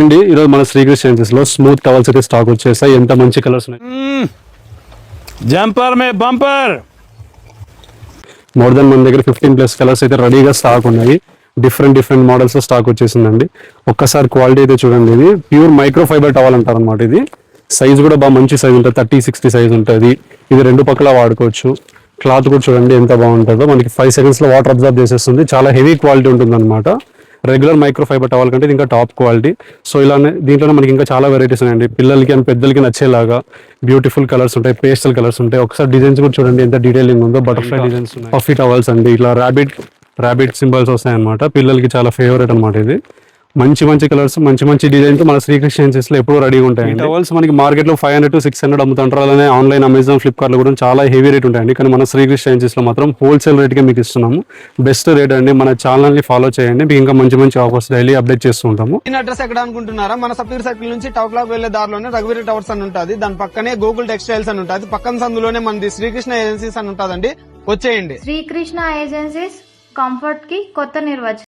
అండి ఈరోజు మన శ్రీకృష్ణ ఏజెన్సీస్ లో స్మూత్ టవల్స్ అయితే స్టాక్ వచ్చేసాయి. ఎంత మంచి కలర్స్ ఉన్నాయి. జంపర్ మే బంపర్. మోర్ దెన్ మన దగ్గర 15+ కలర్స్ అయితే రెడీగా స్టాక్ ఉన్నాయి. డిఫరెంట్ మోడల్స్ లో స్టాక్ వచ్చేసిందండి. ఒక్కసారి క్వాలిటీ అయితే చూడండి. ఇది ప్యూర్ మైక్రో ఫైబర్ టవల్ అంటారు అనమాట. ఇది సైజ్ కూడా బాగా మంచి సైజ్ ఉంటుంది. 30-60 సైజ్ ఉంటుంది. ఇది రెండు పక్కల వాడుకోవచ్చు. క్లాత్ కూడా చూడండి ఎంత బాగుంటుందో. మనకి 5 seconds లో వాటర్ అబ్జర్వ్ చేసేస్తుంది. చాలా హెవీ క్వాలిటీ ఉంటుంది అనమాట. రెగ్యులర్ మైక్రో ఫైబర్ టవల్ కంటే ఇంకా టాప్ క్వాలిటీ. సో ఇలానే దీంట్లోనే మనకి ఇంకా చాలా వెరైటీస్ ఉన్నాయండి. పిల్లలకి అండ్ పెద్దలకి నచ్చేలాగా బ్యూటిఫుల్ కలర్స్ ఉంటాయి, పేస్టల్ కలర్స్ ఉంటాయి. ఒకసారి డిజైన్స్ కూడా చూడండి ఎంత డీటెయిలింగ్ ఉందో. బటర్ఫ్లై డిజైన్స్, పఫీ టవల్స్ అండి. ఇట్లా ర్యాబిట్ సింబల్స్ వస్తాయి అనమాట. పిల్లలకి చాలా ఫేవరెట్ అనమాట. ఇది మంచి కలర్స్, మంచి డిజైన్స్ మన శ్రీకృష్ణ ఏజెన్సీస్ లో ఎప్పుడూ రెడీగా ఉంటాయి. టవల్స్ మనకి మార్కెట్ లో 500 to 600 అమ్ముతుంటారు. అలానే ఆన్లైన్ అమెజాన్, ఫ్లిప్కార్ట్ లో కూడా చాలా హెవీ రేట్ ఉంటాయండి. కానీ మన శ్రీకృష్ణ ఏజెన్సీస్ లో మాత్రం హోల్సేల్ రేట్ కి మీకు ఇస్తున్నాము. బెస్ట్ రేట్ అండి. మన ఛానల్ ని ఫాలో చేయండి. మీకు ఇంకా మంచి ఆఫర్స్ డైలీ అప్డేట్ చేస్తూ ఉంటాము. అడ్రస్ ఎక్కడ అనుకుంటున్నారా? మన సప్తగిరి సర్కిల్ నుంచి టౌన్ క్లాక్ వెళ్లే దారిలోనే రఘువీర టవర్స్ అని ఉంటుంది. దాని పక్కనే గూగుల్ టెక్స్టైల్స్ అని ఉంటుంది. పక్కన సందులోనే మనది శ్రీకృష్ణ ఏజెన్సీస్ అని ఉంటుందండి. వచ్చేయండి. శ్రీకృష్ణ ఏజెన్సీస్ కంఫర్ట్ కి కొత్త నిర్వచనం.